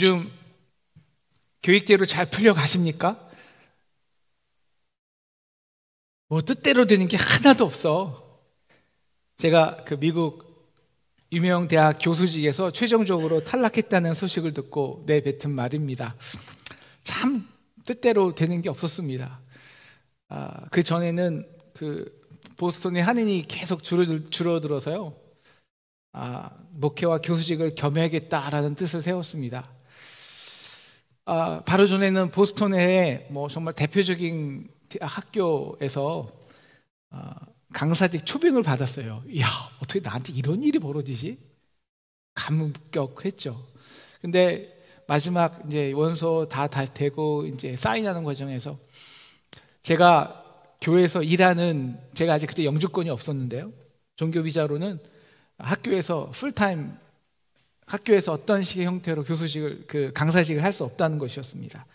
요즘 교육대로 잘 풀려가십니까? 뭐 뜻대로 되는 게 하나도 없어. 제가 그 미국 유명 대학 교수직에서 최종적으로 탈락했다는 소식을 듣고 내뱉은 말입니다. 참 뜻대로 되는 게 없었습니다. 그 전에는 그 보스턴의 한인이 계속 줄어들어서요. 목회와 교수직을 겸해야겠다라는 뜻을 세웠습니다. 바로 전에는 보스턴의 뭐 정말 대표적인 학교에서 강사직 초빙을 받았어요. 이야, 어떻게 나한테 이런 일이 벌어지지? 감격했죠. 근데 마지막 이제 원서 다 되고 이제 사인하는 과정에서 제가 교회에서 일하는, 제가 아직 그때 영주권이 없었는데요. 종교 비자로는 학교에서 풀타임, 학교에서 어떤 식의 형태로 교수직을, 그 강사직을 할 수 없다는 것이었습니다.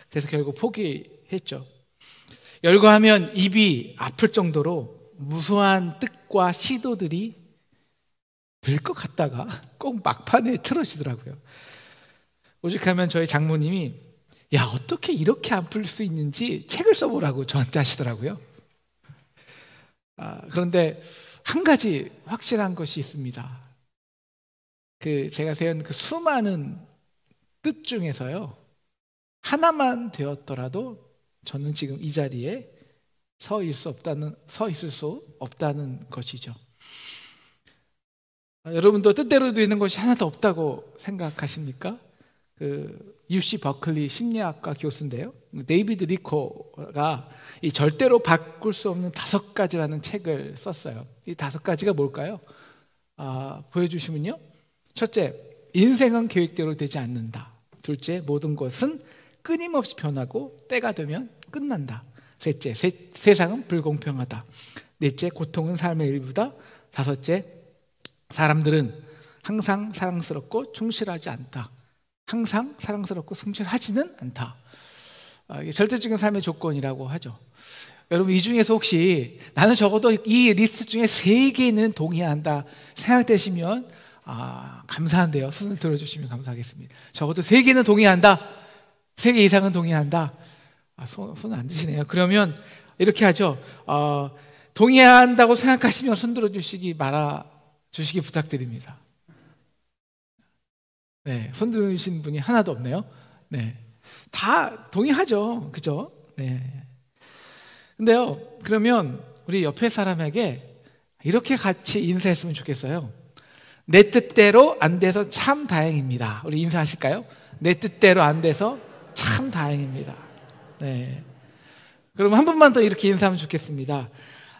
그래서 결국 포기했죠. 열거하면 입이 아플 정도로 무수한 뜻과 시도들이 될 것 같다가 꼭 막판에 틀어지더라고요. 오직하면 저희 장모님이 야, 어떻게 이렇게 안 풀릴 수 있는지 책을 써보라고 저한테 하시더라고요. 그런데 한 가지 확실한 것이 있습니다. 그 제가 세운 그 수많은 뜻 중에서요, 하나만 되었더라도 저는 지금 이 자리에 서 있을 수 없다는 것이죠. 여러분도 뜻대로 되는 것이 하나도 없다고 생각하십니까? 그 UC 버클리 심리학과 교수인데요, 데이비드 리코가 이 절대로 바꿀 수 없는 5가지라는 책을 썼어요. 이 5가지가 뭘까요? 보여주시면요, 첫째, 인생은 계획대로 되지 않는다. 둘째, 모든 것은 끊임없이 변하고 때가 되면 끝난다. 셋째, 세상은 불공평하다. 넷째, 고통은 삶의 일부다. 다섯째, 사람들은 항상 사랑스럽고 충실하지 않다. 항상 사랑스럽고 충실하지는 않다. 이게 절대적인 삶의 조건이라고 하죠. 여러분, 이 중에서 혹시 나는 적어도 이 리스트 중에 3개는 동의한다 생각되시면 감사한데요. 손을 들어주시면 감사하겠습니다. 적어도 3개는 동의한다, 3개 이상은 동의한다. 손 안 드시네요. 그러면 이렇게 하죠. 동의한다고 생각하시면 손 들어주시기 부탁드립니다. 네, 손 들으신 분이 하나도 없네요. 네, 다 동의하죠, 그죠? 네. 근데요, 그러면 우리 옆에 사람에게 이렇게 같이 인사했으면 좋겠어요. 내 뜻대로 안 돼서 참 다행입니다. 우리 인사하실까요? 내 뜻대로 안 돼서 참 다행입니다. 네. 그럼 한 번만 더 이렇게 인사하면 좋겠습니다.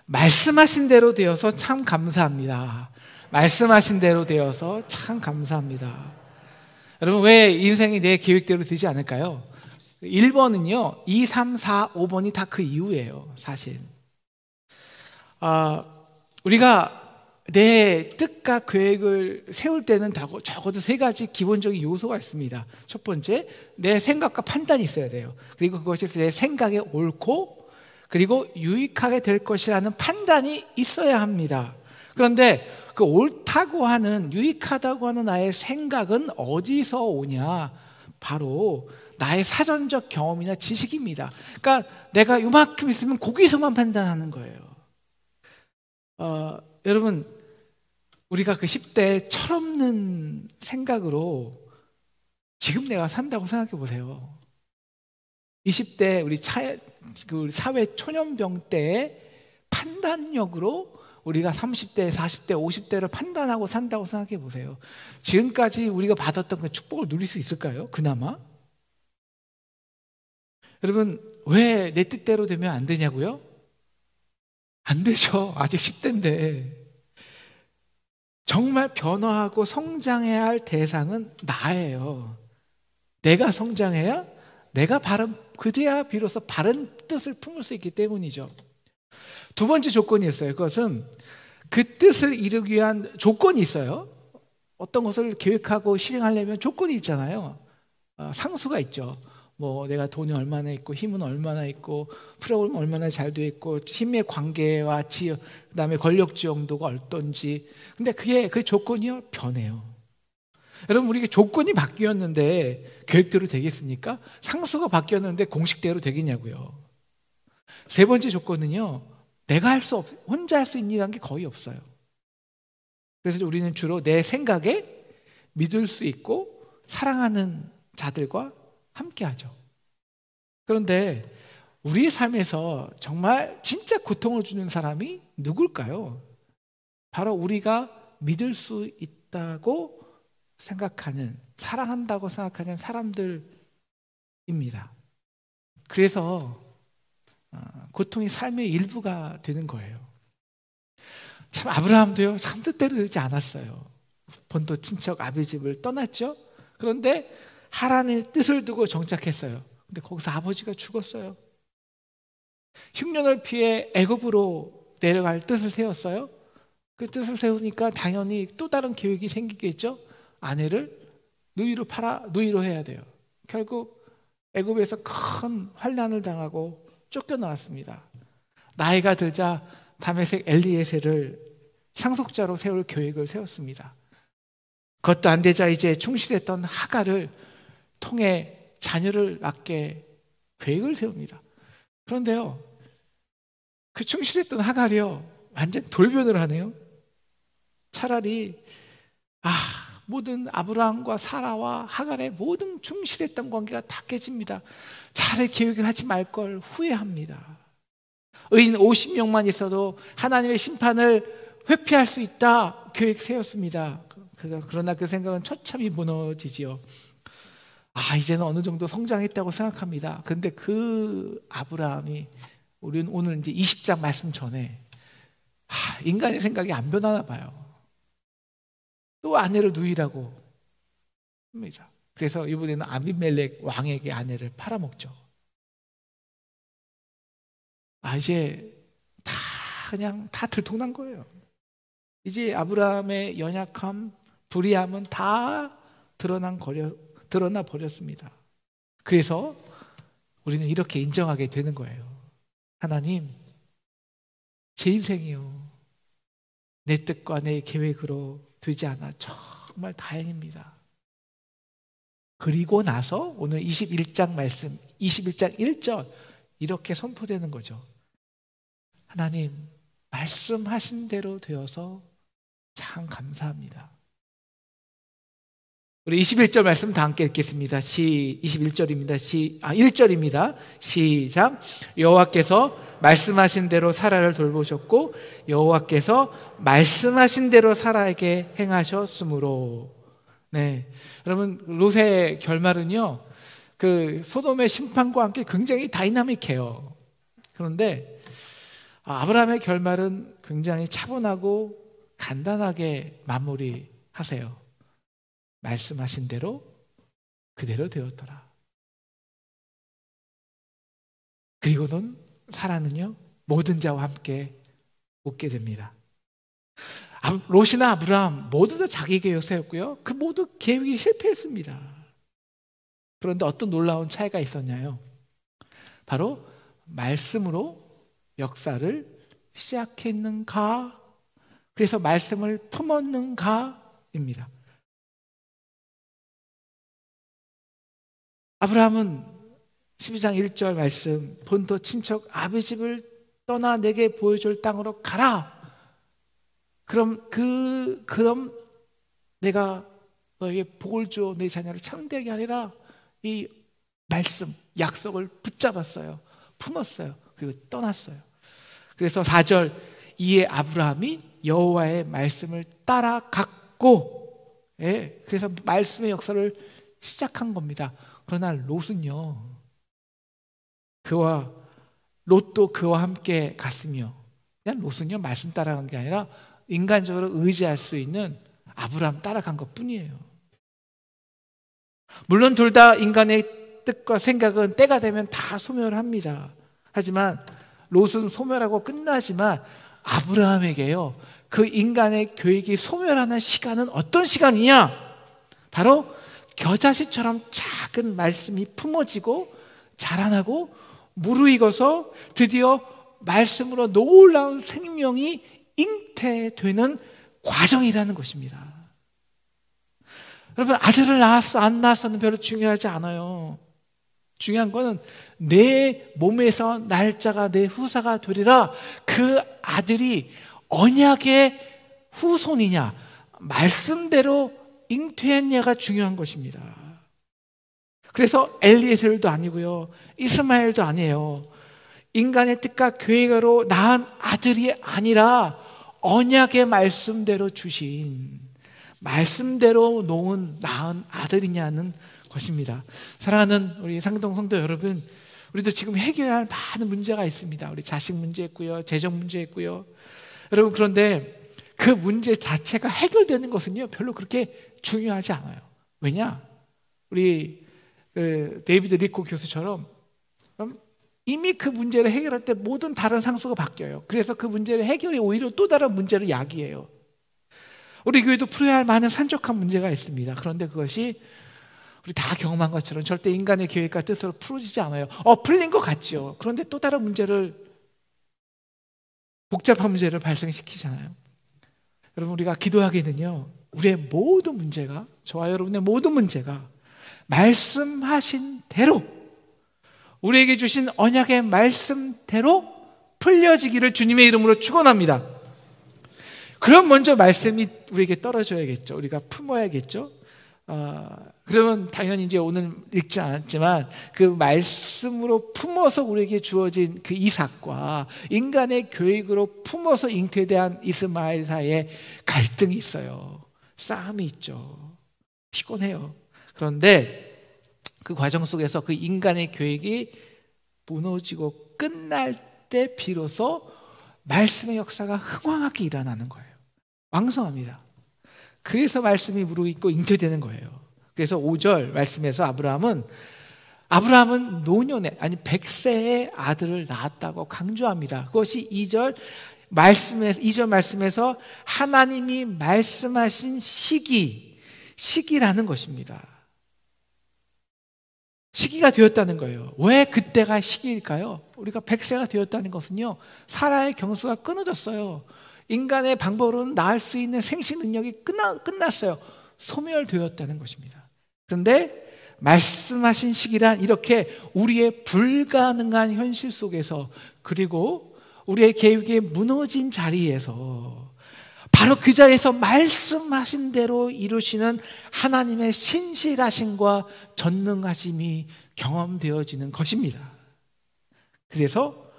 말씀하신 대로 되어서 참 감사합니다. 말씀하신 대로 되어서 참 감사합니다. 여러분, 왜 인생이 내 계획대로 되지 않을까요? 1번은요 2, 3, 4, 5번이 다 그 이유예요. 사실 우리가 내 뜻과 계획을 세울 때는 적어도 3가지 기본적인 요소가 있습니다. 첫 번째, 내 생각과 판단이 있어야 돼요. 그리고 그것이 내 생각에 옳고 그리고 유익하게 될 것이라는 판단이 있어야 합니다. 그런데 그 옳다고 하는, 유익하다고 하는 나의 생각은 어디서 오냐? 바로 나의 사전적 경험이나 지식입니다. 그러니까 내가 이만큼 있으면 거기서만 판단하는 거예요. 여러분, 우리가 그 10대 철없는 생각으로 지금 내가 산다고 생각해 보세요. 20대 우리 사회 초년병 때의 판단력으로 우리가 30대, 40대, 50대를 판단하고 산다고 생각해 보세요. 지금까지 우리가 받았던 그 축복을 누릴 수 있을까요? 그나마? 여러분, 왜 내 뜻대로 되면 안 되냐고요? 안 되죠. 아직 10대인데. 정말 변화하고 성장해야 할 대상은 나예요. 내가 성장해야, 그제야 비로소 바른 뜻을 품을 수 있기 때문이죠. 두 번째 조건이 있어요. 그것은 그 뜻을 이루기 위한 조건이 있어요. 어떤 것을 계획하고 실행하려면 조건이 있잖아요. 상수가 있죠. 뭐 내가 돈이 얼마나 있고 힘은 얼마나 있고 프로그램 얼마나 잘 돼 있고 힘의 관계와 그다음에 권력 지형도가 어떤지. 근데 그 조건이요 변해요. 여러분, 우리가 조건이 바뀌었는데 계획대로 되겠습니까? 상수가 바뀌었는데 공식대로 되겠냐고요. 세 번째 조건은요, 내가 혼자 할 수 있는 일이라는 게 거의 없어요. 그래서 우리는 주로 내 생각에 믿을 수 있고 사랑하는 자들과 함께 하죠. 그런데 우리의 삶에서 정말 진짜 고통을 주는 사람이 누굴까요? 바로 우리가 믿을 수 있다고 생각하는, 사랑한다고 생각하는 사람들입니다. 그래서 고통이 삶의 일부가 되는 거예요. 참, 아브라함도요, 참 뜻대로 되지 않았어요. 본토 친척 아비 집을 떠났죠. 그런데 하나님의 뜻을 두고 정착했어요. 근데 거기서 아버지가 죽었어요. 흉년을 피해 애굽으로 내려갈 뜻을 세웠어요. 그 뜻을 세우니까 당연히 또 다른 계획이 생기겠죠. 아내를 누이로 해야 돼요. 결국 애굽에서 큰 환난을 당하고 쫓겨나왔습니다. 나이가 들자 다메섹 엘리에셀을 상속자로 세울 계획을 세웠습니다. 그것도 안 되자 이제 충실했던 하갈을 통해 자녀를 낳게 계획을 세웁니다. 그런데요, 그 충실했던 하갈이요, 완전 돌변을 하네요. 차라리 모든 아브라함과 사라와 하갈의 모든 충실했던 관계가 다 깨집니다. 차라리 계획을 하지 말 걸 후회합니다. 의인 50명만 있어도 하나님의 심판을 회피할 수 있다 계획 세웠습니다. 그러나 그 생각은 처참히 무너지지요. 이제는 어느 정도 성장했다고 생각합니다. 근데 그 아브라함이, 우리는 오늘 이제 20장 말씀 전에 인간의 생각이 안 변하나 봐요. 또 아내를 누이라고 합니다. 그래서 이번에는 아비멜렉 왕에게 아내를 팔아먹죠. 이제 그냥 다 들통난 거예요. 이제 아브라함의 연약함, 불의함은 다 드러나 버렸습니다. 그래서 우리는 이렇게 인정하게 되는 거예요. 하나님, 제 인생이요, 내 뜻과 내 계획으로 되지 않아 정말 다행입니다. 그리고 나서 오늘 21장 말씀, 21장 1절 이렇게 선포되는 거죠. 하나님, 말씀하신 대로 되어서 참 감사합니다. 우리 21절 말씀 다 함께 읽겠습니다. 21절입니다. 1절입니다. 시작. 여호와께서 말씀하신 대로 사라를 돌보셨고 여호와께서 말씀하신 대로 사라에게 행하셨으므로. 네, 여러분, 롯의 결말은요, 그 소돔의 심판과 함께 굉장히 다이나믹해요. 그런데 아브라함의 결말은 굉장히 차분하고 간단하게 마무리하세요. 말씀하신 대로 그대로 되었더라. 그리고는 사라는요, 모든 자와 함께 웃게 됩니다. 롯이나 아브라함 모두 다 자기 계획을 세웠고요, 그 모두 계획이 실패했습니다. 그런데 어떤 놀라운 차이가 있었냐요? 바로 말씀으로 역사를 시작했는가, 그래서 말씀을 품었는가입니다. 아브라함은 12장 1절 말씀, 본토 친척 아비 집을 떠나 내게 보여줄 땅으로 가라. 그럼 내가 너에게 복을 주어 내 자녀를 창대하게 하리라. 이 말씀, 약속을 붙잡았어요. 품었어요. 그리고 떠났어요. 그래서 4절, 이에 아브라함이 여호와의 말씀을 따라갔고, 그래서 말씀의 역사를 시작한 겁니다. 그러나 롯은요, 롯도 그와 함께 갔으며, 그냥 롯은요, 말씀 따라간 게 아니라 인간적으로 의지할 수 있는 아브라함 따라간 것 뿐이에요. 물론 둘 다 인간의 뜻과 생각은 때가 되면 다 소멸합니다. 하지만 롯은 소멸하고 끝나지만 아브라함에게요, 그 인간의 계획이 소멸하는 시간은 어떤 시간이냐? 바로 겨자씨처럼 작은 말씀이 품어지고 자라나고 무르익어서 드디어 말씀으로 놀라운 생명이 잉태되는 과정이라는 것입니다. 여러분, 아들을 낳았어 안 낳았어는 별로 중요하지 않아요. 중요한 거는 내 몸에서 날짜가 내 후사가 되리라. 그 아들이 언약의 후손이냐, 말씀대로 잉태했냐가 중요한 것입니다. 그래서 엘리에셀도 아니고요, 이스마엘도 아니에요. 인간의 뜻과 계획으로 낳은 아들이 아니라 언약의 말씀대로 주신, 말씀대로 낳은 아들이냐는 것입니다. 사랑하는 우리 상동 성도 여러분, 우리도 지금 해결할 많은 문제가 있습니다. 우리 자식 문제 있고요, 재정 문제 있고요. 여러분, 그런데 그 문제 자체가 해결되는 것은요 별로 그렇게 중요하지 않아요. 왜냐? 우리 데이비드 리코 교수처럼 이미 그 문제를 해결할 때 모든 다른 상수가 바뀌어요. 그래서 그 문제를 해결이 오히려 또 다른 문제를 야기해요. 우리 교회도 풀어야 할 많은 산적한 문제가 있습니다. 그런데 그것이 우리 다 경험한 것처럼 절대 인간의 계획과 뜻으로 풀어지지 않아요. 풀린 것 같죠. 그런데 또 다른 문제를, 복잡한 문제를 발생시키잖아요. 여러분, 우리가 기도하기는요, 우리의 모든 문제가, 저와 여러분의 모든 문제가 말씀하신 대로, 우리에게 주신 언약의 말씀대로 풀려지기를 주님의 이름으로 축원합니다. 그럼 먼저 말씀이 우리에게 떨어져야겠죠. 우리가 품어야겠죠. 그러면 당연히 이제 오늘 읽지 않았지만 그 말씀으로 품어서 우리에게 주어진 그 이삭과 인간의 계획으로 품어서 잉태된 이스마엘 사이에 갈등이 있어요. 싸움이 있죠. 피곤해요. 그런데 그 과정 속에서 그 인간의 계획이 무너지고 끝날 때 비로소 말씀의 역사가 흥왕하게 일어나는 거예요. 왕성합니다. 그래서 말씀이 무르익고 잉태되는 거예요. 그래서 5절 말씀에서 아브라함은 노년에, 아니 100세의 아들을 낳았다고 강조합니다. 그것이 2절 말씀에서 하나님이 말씀하신 시기라는 것입니다. 시기가 되었다는 거예요. 왜 그때가 시기일까요? 우리가 100세가 되었다는 것은요, 사라의 경수가 끊어졌어요. 인간의 방법으로는 낳을 수 있는 생식 능력이 끝났어요. 소멸되었다는 것입니다. 그런데 말씀하신 시기란 이렇게 우리의 불가능한 현실 속에서, 그리고 우리의 계획이 무너진 자리에서 바로 그 자리에서 말씀하신 대로 이루시는 하나님의 신실하심과 전능하심이 경험되어지는 것입니다. 그래서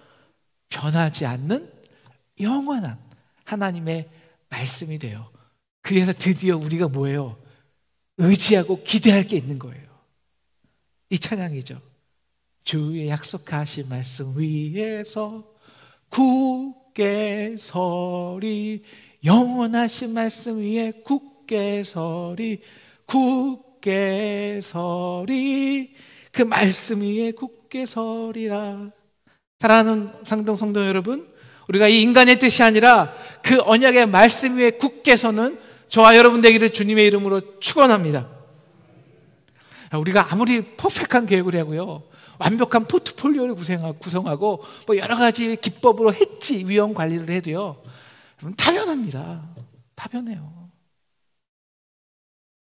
변하지 않는 영원한 하나님의 말씀이 돼요. 그래서 드디어 우리가 뭐예요? 의지하고 기대할 게 있는 거예요. 이 찬양이죠. 주의 약속하신 말씀 위에서 굳게 서리, 영원하신 말씀 위에 굳게 서리, 굳게 서리, 그 말씀 위에 굳게 서리라. 사랑하는 상동 성도 여러분, 우리가 이 인간의 뜻이 아니라 그 언약의 말씀 위에 굳게 서는 저와 여러분 되기를 주님의 이름으로 축원합니다. 우리가 아무리 퍼펙트한 계획을 하고요, 완벽한 포트폴리오를 구성하고 뭐 여러 가지 기법으로 해지 위험 관리를 해도요, 타변합니다. 타변해요.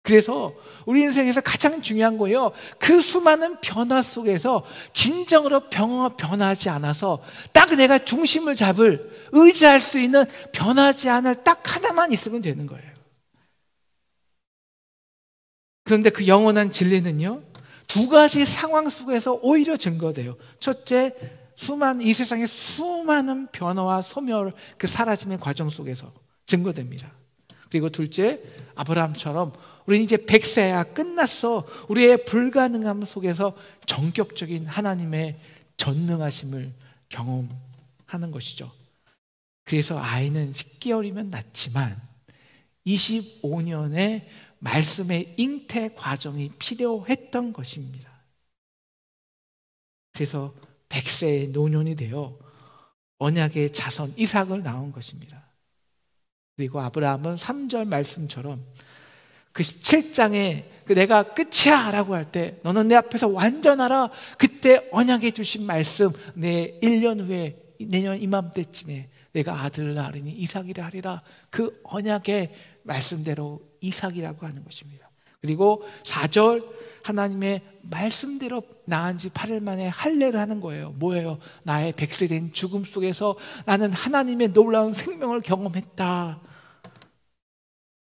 그래서 우리 인생에서 가장 중요한 거예요. 그 수많은 변화 속에서 진정으로 변하지 않아서 딱 내가 중심을 잡을, 의지할 수 있는, 변하지 않을 딱 하나만 있으면 되는 거예요. 그런데 그 영원한 진리는요, 두 가지 상황 속에서 오히려 증거돼요. 첫째, 이 세상의 수많은 변화와 소멸, 그 사라짐의 과정 속에서 증거됩니다. 그리고 둘째, 아브라함처럼 우리는 이제 100세야 끝났어. 우리의 불가능함 속에서 전격적인 하나님의 전능하심을 경험하는 것이죠. 그래서 아이는 10개월이면 낳지만 25년의 말씀의 잉태 과정이 필요했던 것입니다. 그래서 100세의 노년이 되어 언약의 자손 이삭을 낳은 것입니다. 그리고 아브라함은 3절 말씀처럼 그 17장에 내가 끝이야 라고 할 때, 너는 내 앞에서 완전하라, 그때 언약해 주신 말씀, 내 1년 후에 내년 이맘때쯤에 내가 아들을 낳으리니 이삭이라 하리라, 그 언약의 말씀대로 이삭이라고 하는 것입니다. 그리고 4절 하나님의 말씀대로 나은 지 8일 만에 할례를 하는 거예요. 뭐예요? 나의 백세된 죽음 속에서 나는 하나님의 놀라운 생명을 경험했다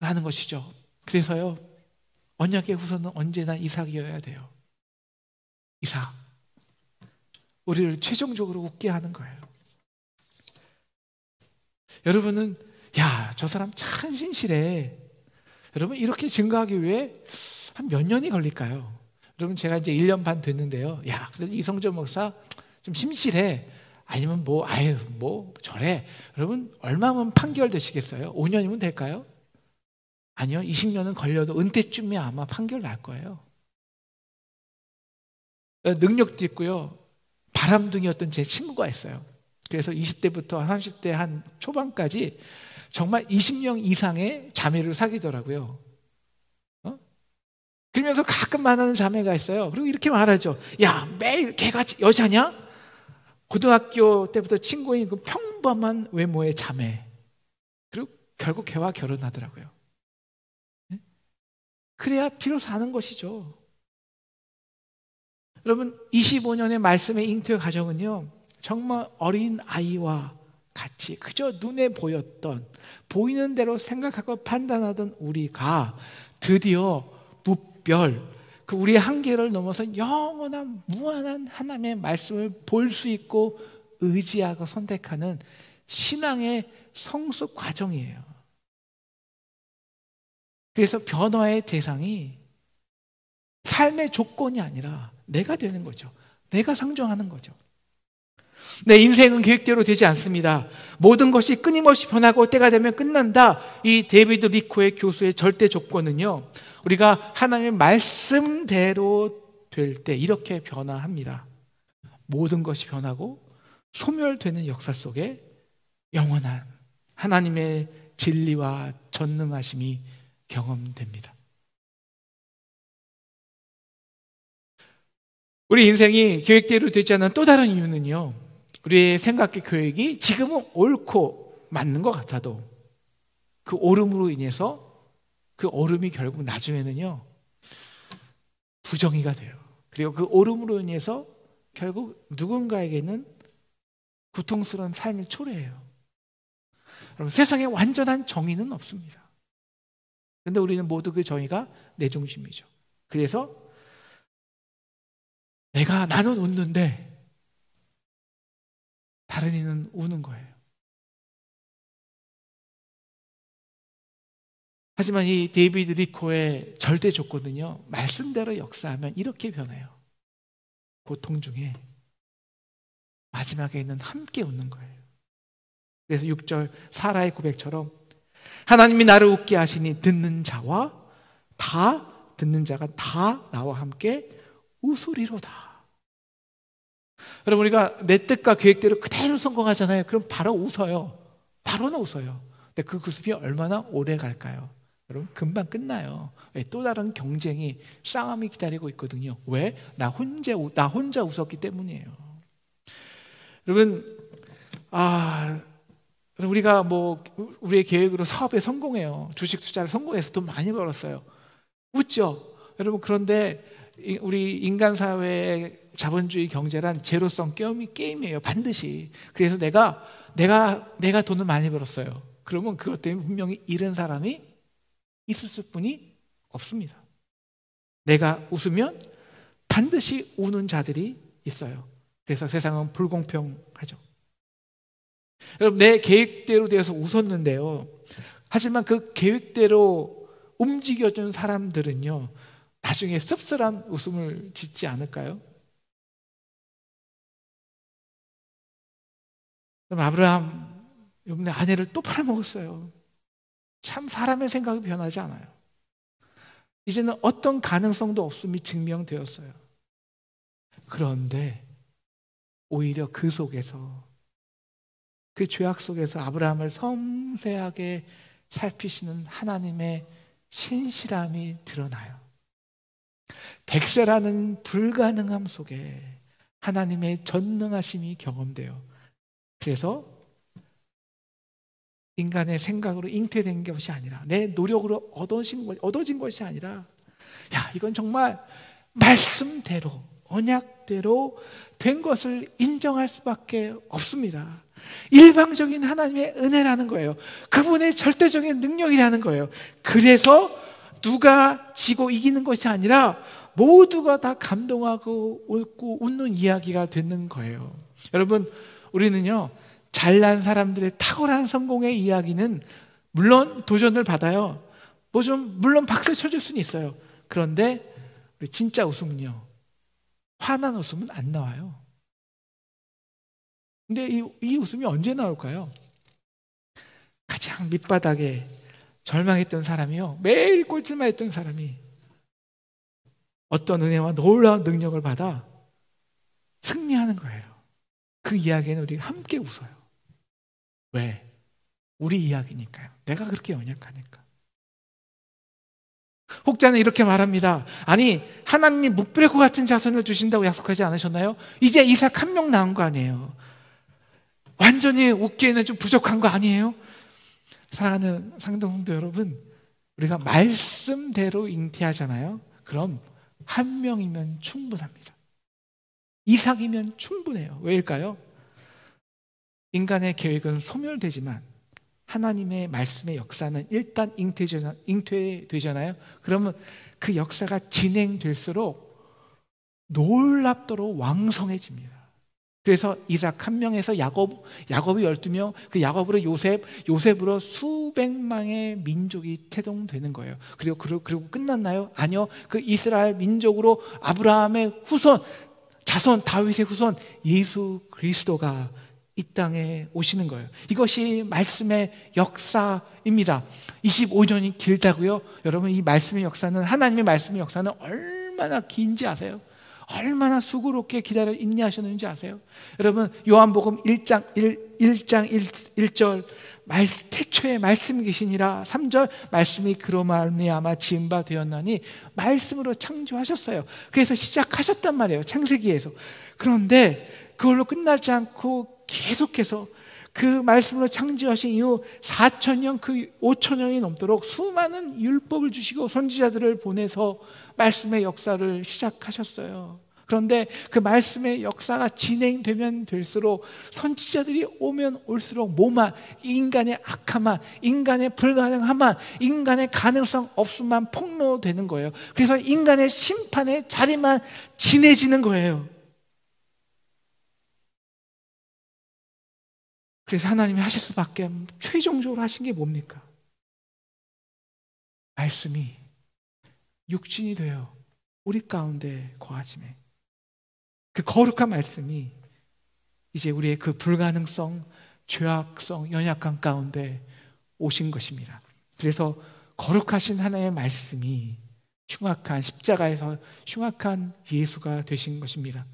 라는 것이죠. 그래서요, 언약의 후손은 언제나 이삭이어야 돼요. 이삭. 우리를 최종적으로 웃게 하는 거예요. 여러분은 야, 저 사람 참 신실해. 여러분, 이렇게 증거하기 위해 한 몇 년이 걸릴까요? 여러분, 제가 이제 1년 반 됐는데요. 야, 그래도 이성조 목사 좀 심실해. 아니면 뭐, 아유, 뭐 저래. 여러분, 얼마면 판결 되시겠어요? 5년이면 될까요? 아니요, 20년은 걸려도 은퇴쯤에 아마 판결 날 거예요. 능력도 있고요. 바람둥이였던 제 친구가 있어요. 그래서 20대부터 30대 한 초반까지 정말 20명 이상의 자매를 사귀더라고요. 그러면서 가끔 만나는 자매가 있어요. 그리고 이렇게 말하죠. 야, 매일 걔가 여자냐? 고등학교 때부터 친구인 그 평범한 외모의 자매. 그리고 결국 걔와 결혼하더라고요. 그래야 비로소 아는 것이죠. 여러분, 25년의 말씀의 잉태의 과정은요, 정말 어린 아이와 같이 그저 눈에 보이는 대로 생각하고 판단하던 우리가 드디어 무별, 그 우리의 한계를 넘어서 영원한 무한한 하나님의 말씀을 볼 수 있고 의지하고 선택하는 신앙의 성숙 과정이에요. 그래서 변화의 대상이 삶의 조건이 아니라 내가 되는 거죠. 내가 상정하는 거죠. 내 인생은 계획대로 되지 않습니다. 모든 것이 끊임없이 변하고 때가 되면 끝난다. 이 데이비드 리코의 교수의 절대 조건은요, 우리가 하나님의 말씀대로 될 때 이렇게 변화합니다. 모든 것이 변하고 소멸되는 역사 속에 영원한 하나님의 진리와 전능하심이 경험됩니다. 우리 인생이 계획대로 되지 않는 또 다른 이유는요, 우리의 생각의 계획이 지금은 옳고 맞는 것 같아도 그 옳음으로 인해서 그 옳음이 결국 나중에는요 부정의가 돼요. 그리고 그 옳음으로 인해서 결국 누군가에게는 고통스러운 삶을 초래해요. 여러분, 세상에 완전한 정의는 없습니다. 그런데 우리는 모두 그 정의가 내 중심이죠. 그래서 나는 웃는데 다른 이는 우는 거예요. 하지만 이 데이비드 리코의 절대 조건은요, 말씀대로 역사하면 이렇게 변해요. 고통 중에 마지막에는 함께 웃는 거예요. 그래서 6절 사라의 고백처럼 하나님이 나를 웃게 하시니 듣는 자가 다 나와 함께 웃으리로다. 여러분, 우리가 내 뜻과 계획대로 그대로 성공하잖아요. 그럼 바로 웃어요. 바로는 웃어요. 근데 그 웃음이 얼마나 오래 갈까요? 여러분, 금방 끝나요. 또 다른 경쟁이, 싸움이 기다리고 있거든요. 왜? 나 혼자 웃었기 때문이에요. 여러분, 우리가 우리의 계획으로 사업에 성공해요. 주식 투자를 성공해서 돈 많이 벌었어요. 웃죠? 여러분, 그런데 우리 인간 사회의 자본주의 경제란 제로성 게임이에요. 반드시. 그래서 내가 돈을 많이 벌었어요. 그러면 그것 때문에 분명히 잃은 사람이 있을 뿐이 없습니다. 내가 웃으면 반드시 우는 자들이 있어요. 그래서 세상은 불공평하죠. 여러분, 내 계획대로 되어서 웃었는데요, 하지만 그 계획대로 움직여준 사람들은요, 나중에 씁쓸한 웃음을 짓지 않을까요? 그럼 아브라함 이번에 아내를 또 팔아먹었어요. 참 사람의 생각이 변하지 않아요. 이제는 어떤 가능성도 없음이 증명되었어요. 그런데 오히려 그 속에서, 그 죄악 속에서 아브라함을 섬세하게 살피시는 하나님의 신실함이 드러나요. 백세라는 불가능함 속에 하나님의 전능하심이 경험돼요. 그래서 인간의 생각으로 잉태된 것이 아니라, 내 노력으로 얻어진 것이 아니라 야, 이건 정말 말씀대로, 언약대로 된 것을 인정할 수밖에 없습니다. 일방적인 하나님의 은혜라는 거예요. 그분의 절대적인 능력이라는 거예요. 그래서 누가 지고 이기는 것이 아니라 모두가 다 감동하고 웃고 웃는 이야기가 되는 거예요. 여러분, 우리는요, 잘난 사람들의 탁월한 성공의 이야기는 물론 도전을 받아요. 물론 박수 쳐줄 수는 있어요. 그런데 우리 진짜 웃음은요, 화난 웃음은 안 나와요. 근데 이 웃음이 언제 나올까요? 가장 밑바닥에 절망했던 사람이요, 매일 꼴찌만 했던 사람이 어떤 은혜와 놀라운 능력을 받아 승리하는 거예요. 그 이야기는 우리가 함께 웃어요. 왜? 우리 이야기니까요. 내가 그렇게 연약하니까. 혹자는 이렇게 말합니다. 아니, 하나님이 묵비레고 같은 자손을 주신다고 약속하지 않으셨나요? 이제 이삭 한 명 낳은 거 아니에요? 완전히 웃기에는 좀 부족한 거 아니에요? 사랑하는 상동성도 여러분, 우리가 말씀대로 잉태하잖아요. 그럼 한 명이면 충분합니다. 이삭이면 충분해요. 왜일까요? 인간의 계획은 소멸되지만 하나님의 말씀의 역사는 일단 잉태되잖아요. 그러면 그 역사가 진행될수록 놀랍도록 왕성해집니다. 그래서 이삭 한 명에서 야곱이 12명, 그 야곱으로 요셉으로 수백만의 민족이 태동되는 거예요. 그리고 끝났나요? 아니요. 그 이스라엘 민족으로 아브라함의 후손, 자손, 다윗의 후손 예수 그리스도가 이 땅에 오시는 거예요. 이것이 말씀의 역사입니다. 25년이 길다고요? 여러분, 이 말씀의 역사는, 하나님의 말씀의 역사는 얼마나 긴지 아세요? 얼마나 수고롭게 기다려 인내하셨는지 아세요? 여러분, 요한복음 1장 1절 태초에 말씀이 계시니라, 3절 말씀이 그로 말미암아 지은 바 되었나니 말씀으로 창조하셨어요. 그래서 시작하셨단 말이에요, 창세기에서. 그런데 그걸로 끝나지 않고 계속해서 그 말씀으로 창조하신 이후 4,000년, 그 5,000년이 넘도록 수많은 율법을 주시고 선지자들을 보내서 말씀의 역사를 시작하셨어요. 그런데 그 말씀의 역사가 진행되면 될수록, 선지자들이 오면 올수록 뭐만? 인간의 악함만, 인간의 불가능함만, 인간의 가능성 없음만 폭로되는 거예요. 그래서 인간의 심판의 자리만 진해지는 거예요. 그래서 하나님이 하실 수밖에, 최종적으로 하신 게 뭡니까? 말씀이 육신이 되어 우리 가운데 거하심에, 그 거룩한 말씀이 이제 우리의 그 불가능성, 죄악성, 연약함 가운데 오신 것입니다. 그래서 거룩하신 하나님의 말씀이 흉악한 십자가에서 흉악한 예수가 되신 것입니다.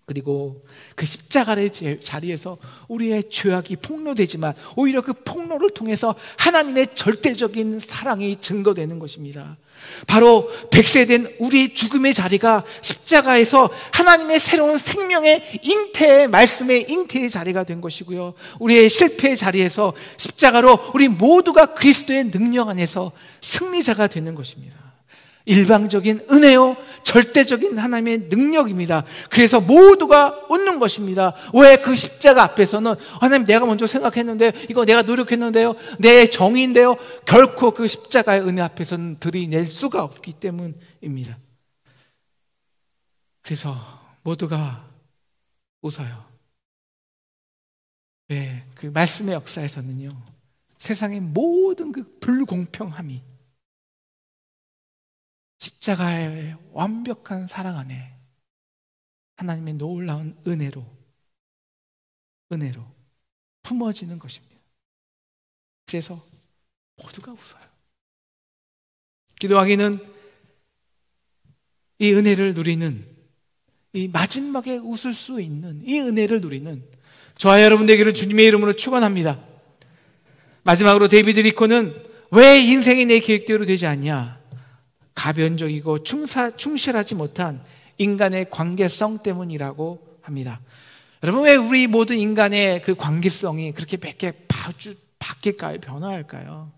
그리고 그 십자가의 자리에서 우리의 죄악이 폭로되지만 오히려 그 폭로를 통해서 하나님의 절대적인 사랑이 증거되는 것입니다. 바로 백세된 우리 죽음의 자리가 십자가에서 하나님의 새로운 생명의 잉태의, 말씀의 잉태의 자리가 된 것이고요, 우리의 실패의 자리에서 십자가로 우리 모두가 그리스도의 능력 안에서 승리자가 되는 것입니다. 일방적인 은혜요, 절대적인 하나님의 능력입니다. 그래서 모두가 웃는 것입니다. 왜? 그 십자가 앞에서는 하나님, 내가 먼저 생각했는데, 이거 내가 노력했는데요, 내 정의인데요, 결코 그 십자가의 은혜 앞에서는 들이낼 수가 없기 때문입니다. 그래서 모두가 웃어요. 왜? 그 말씀의 역사에서는요, 세상의 모든 그 불공평함이 십자가의 완벽한 사랑 안에 하나님의 놀라운 은혜로 품어지는 것입니다. 그래서 모두가 웃어요. 기도하기는 이 은혜를 누리는, 이 마지막에 웃을 수 있는 이 은혜를 누리는 저와 여러분 되기를 주님의 이름으로 축원합니다. 마지막으로 데이비드 리코는 왜 인생이 내 계획대로 되지 않냐? 가변적이고 충실하지 못한 인간의 관계성 때문이라고 합니다. 여러분, 왜 우리 모든 인간의 그 관계성이 그렇게 몇 개 바뀔까요? 변화할까요?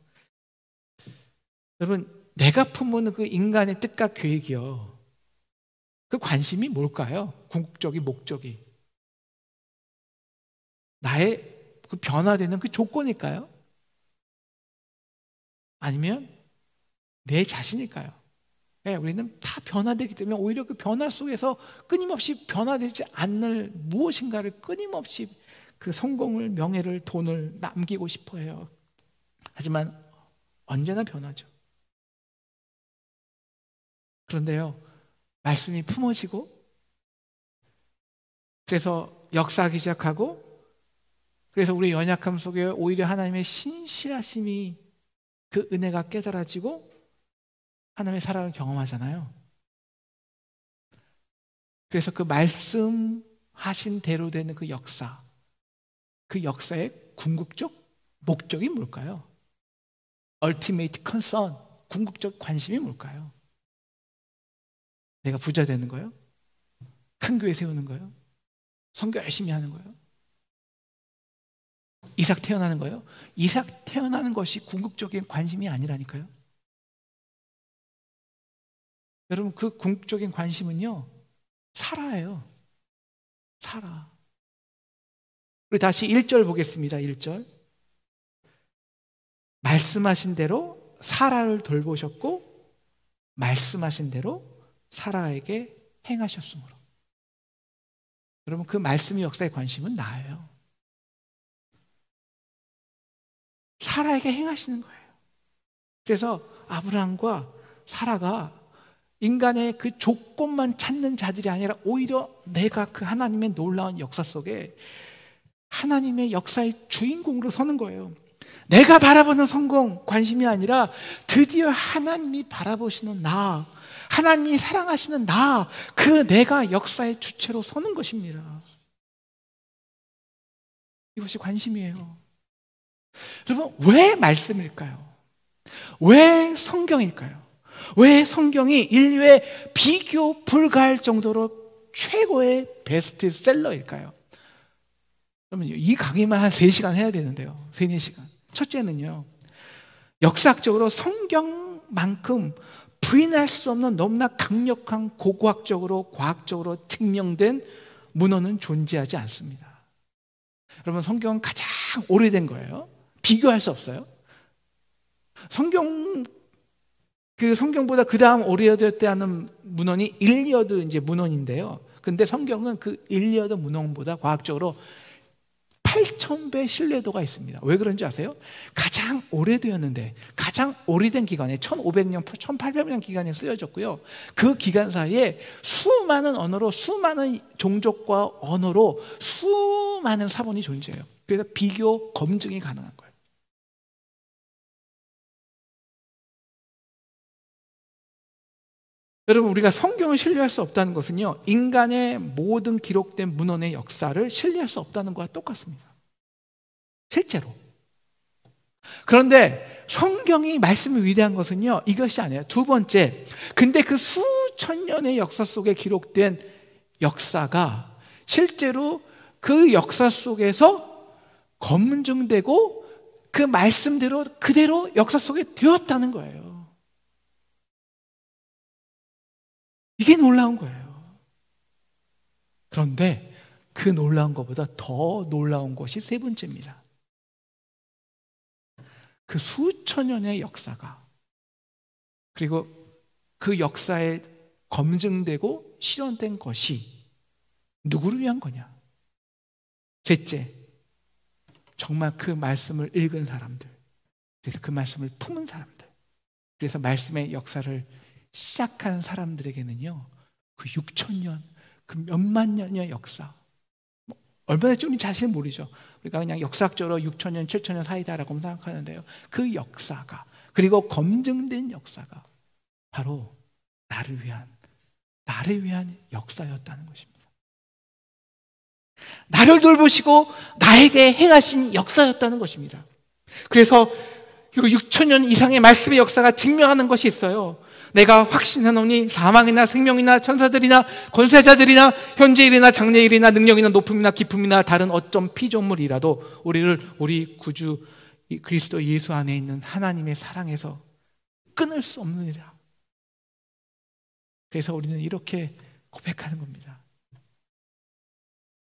여러분, 내가 품은 그 인간의 뜻과 계획이요, 그 관심이 뭘까요? 궁극적인 목적이 나의 그 변화되는 그 조건일까요? 아니면 내 자신일까요? 네, 우리는 다 변화되기 때문에 오히려 그 변화 속에서 끊임없이 변화되지 않을 무엇인가를 끊임없이 그 성공을, 명예를, 돈을 남기고 싶어 해요. 하지만 언제나 변하죠. 그런데요, 말씀이 품어지고 그래서 역사하기 시작하고, 그래서 우리의 연약함 속에 오히려 하나님의 신실하심이, 그 은혜가 깨달아지고 하나님의 사랑을 경험하잖아요. 그래서 그 말씀하신 대로 되는 그 역사, 그 역사의 궁극적 목적이 뭘까요? Ultimate concern, 궁극적 관심이 뭘까요? 내가 부자 되는 거예요? 큰 교회 세우는 거예요? 선교 열심히 하는 거예요? 이삭 태어나는 거예요? 이삭 태어나는 것이 궁극적인 관심이 아니라니까요. 여러분, 그 궁극적인 관심은요, 사라예요. 사라. 우리 다시 1절 보겠습니다. 1절. 말씀하신 대로 사라를 돌보셨고 말씀하신 대로 사라에게 행하셨으므로. 여러분, 그 말씀의 역사의 관심은 나예요. 사라에게 행하시는 거예요. 그래서 아브라함과 사라가 인간의 그 조건만 찾는 자들이 아니라 오히려 내가 그 하나님의 놀라운 역사 속에 하나님의 역사의 주인공으로 서는 거예요. 내가 바라보는 성공, 관심이 아니라 드디어 하나님이 바라보시는 나, 하나님이 사랑하시는 나, 그 내가 역사의 주체로 서는 것입니다. 이것이 관심이에요. 여러분, 왜 말씀일까요? 왜 성경일까요? 왜 성경이 인류의 비교 불가할 정도로 최고의 베스트셀러일까요? 그러면 이 강의만 한 3시간 해야 되는데요. 3, 4시간. 첫째는요, 역사학적으로 성경만큼 부인할 수 없는 너무나 강력한 고고학적으로, 과학적으로 증명된 문헌은 존재하지 않습니다. 여러분, 성경은 가장 오래된 거예요. 비교할 수 없어요. 성경보다 그 다음 오래되었다는 문헌이 일리어드 이제 문헌인데요. 근데 성경은 그 일리어드 문헌보다 과학적으로 8,000배 신뢰도가 있습니다. 왜 그런지 아세요? 가장 오래되었는데, 가장 오래된 기간에 1500년, 1800년 기간에 쓰여졌고요. 그 기간 사이에 수많은 언어로, 수많은 종족과 언어로 수많은 사본이 존재해요. 그래서 비교, 검증이 가능한 거예요. 여러분, 우리가 성경을 신뢰할 수 없다는 것은요, 인간의 모든 기록된 문헌의 역사를 신뢰할 수 없다는 것과 똑같습니다. 실제로. 그런데 성경이 말씀이 위대한 것은요, 이것이 아니에요. 두 번째, 근데 그 수천 년의 역사 속에 기록된 역사가 실제로 그 역사 속에서 검증되고 그 말씀대로 그대로 역사 속에 되었다는 거예요. 이게 놀라운 거예요. 그런데 그 놀라운 것보다 더 놀라운 것이 세 번째입니다. 그 수천 년의 역사가, 그리고 그 역사에 검증되고 실현된 것이 누구를 위한 거냐? 셋째, 정말 그 말씀을 읽은 사람들, 그래서 그 말씀을 품은 사람들, 그래서 말씀의 역사를 시작한 사람들에게는요, 그 6,000년, 그 몇만 년의 역사, 얼마나 좀 자세히 모르죠. 우리가 그냥 역사학적으로 6,000년, 7,000년 사이다라고 생각하는데요, 그 역사가, 그리고 검증된 역사가 바로 나를 위한 역사였다는 것입니다. 나를 돌보시고 나에게 행하신 역사였다는 것입니다. 그래서 6,000년 이상의 말씀의 역사가 증명하는 것이 있어요. 내가 확신하노니 사망이나 생명이나 천사들이나 권세자들이나 현재일이나 장래일이나 능력이나 높음이나 깊음이나 다른 어떤 피조물이라도 우리를 우리 구주 그리스도 예수 안에 있는 하나님의 사랑에서 끊을 수 없느니라. 그래서 우리는 이렇게 고백하는 겁니다.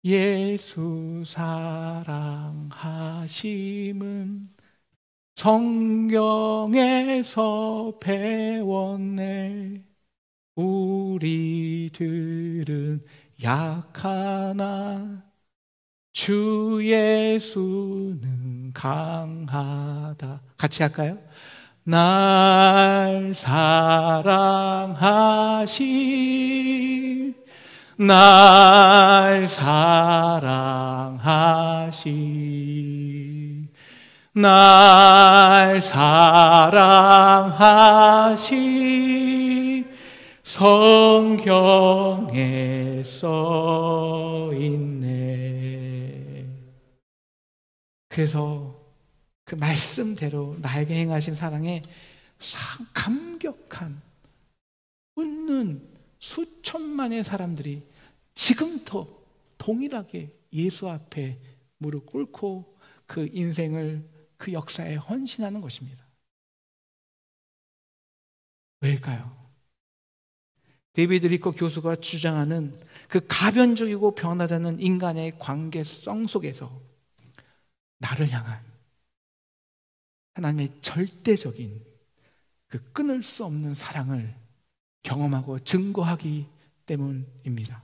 예수 사랑하심은 성경에서 배웠네. 우리들은 약하나 주 예수는 강하다. 같이 할까요? 날 사랑하신 날 사랑하신 날 사랑하신 성경에 써 있네. 그래서 그 말씀대로 나에게 행하신 사랑에 감격한 웃는 수천만의 사람들이 지금도 동일하게 예수 앞에 무릎 꿇고 그 인생을 그 역사에 헌신하는 것입니다. 왜일까요? 데이비드 리커 교수가 주장하는 그 가변적이고 변하지 않는 인간의 관계성 속에서 나를 향한 하나님의 절대적인 그 끊을 수 없는 사랑을 경험하고 증거하기 때문입니다.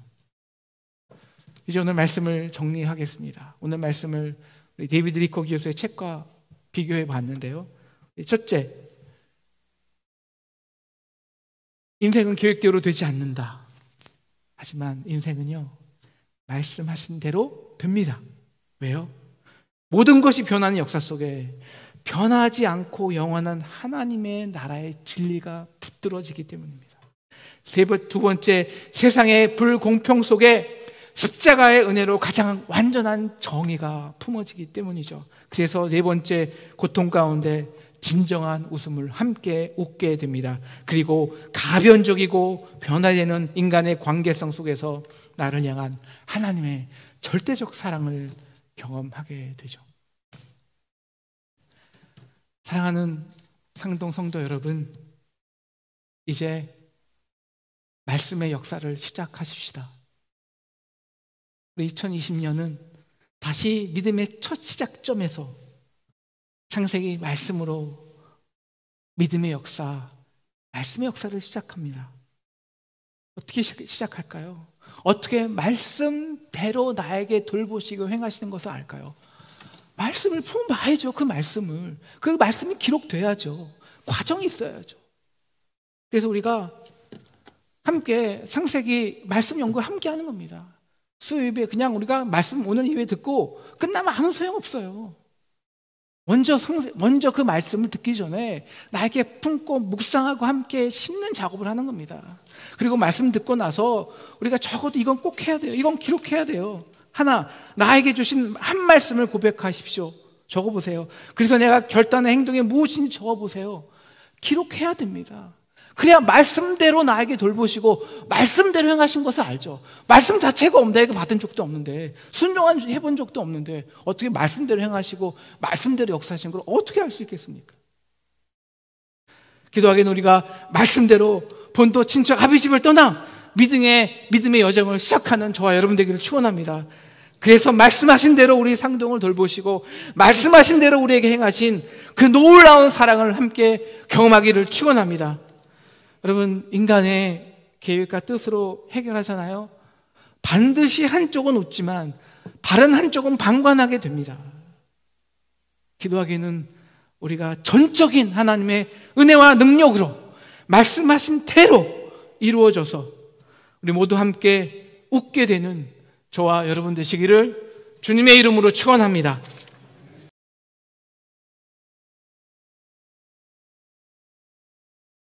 이제 오늘 말씀을 정리하겠습니다. 오늘 말씀을 우리 데이비드 리커 교수의 책과 비교해 봤는데요. 첫째, 인생은 계획대로 되지 않는다. 하지만 인생은요, 말씀하신 대로 됩니다. 왜요? 모든 것이 변하는 역사 속에 변하지 않고 영원한 하나님의 나라의 진리가 붙들어지기 때문입니다. 두 번째, 세상의 불공평 속에 십자가의 은혜로 가장 완전한 정의가 품어지기 때문이죠. 그래서 네 번째, 고통 가운데 진정한 웃음을 함께 웃게 됩니다. 그리고 가변적이고 변화되는 인간의 관계성 속에서 나를 향한 하나님의 절대적 사랑을 경험하게 되죠. 사랑하는 상동 성도 여러분, 이제 말씀의 역사를 시작하십시다. 우리 2020년은 다시 믿음의 첫 시작점에서 창세기 말씀으로 믿음의 역사, 말씀의 역사를 시작합니다. 어떻게 시작할까요? 어떻게 말씀대로 나에게 돌보시고 행하시는 것을 알까요? 말씀을 품어봐야죠. 그 말씀이 기록돼야죠. 과정이 있어야죠. 그래서 우리가 함께 창세기 말씀 연구를 함께 하는 겁니다. 수요일에 그냥 우리가 말씀 오늘 예배 듣고 끝나면 아무 소용없어요. 먼저 그 말씀을 듣기 전에 나에게 품고 묵상하고 함께 심는 작업을 하는 겁니다. 그리고 말씀 듣고 나서 우리가 적어도 이건 꼭 해야 돼요. 이건 기록해야 돼요. 하나, 나에게 주신 한 말씀을 고백하십시오. 적어보세요. 그래서 내가 결단한 행동에 무엇인지 적어보세요. 기록해야 됩니다. 그래야 말씀대로 나에게 돌보시고 말씀대로 행하신 것을 알죠. 말씀 자체가 내가 받은 적도 없는데, 순종한 해본 적도 없는데 어떻게 말씀대로 행하시고 말씀대로 역사하신 걸 어떻게 알 수 있겠습니까? 기도하기는 우리가 말씀대로 본토 친척 아비집을 떠나 믿음의 여정을 시작하는 저와 여러분 되기를 축원합니다. 그래서 말씀하신 대로 우리 상동을 돌보시고 말씀하신 대로 우리에게 행하신 그 놀라운 사랑을 함께 경험하기를 축원합니다. 여러분, 인간의 계획과 뜻으로 해결하잖아요. 반드시 한쪽은 웃지만 다른 한쪽은 방관하게 됩니다. 기도하기는 우리가 전적인 하나님의 은혜와 능력으로 말씀하신 대로 이루어져서 우리 모두 함께 웃게 되는 저와 여러분 되시기를 주님의 이름으로 축원합니다.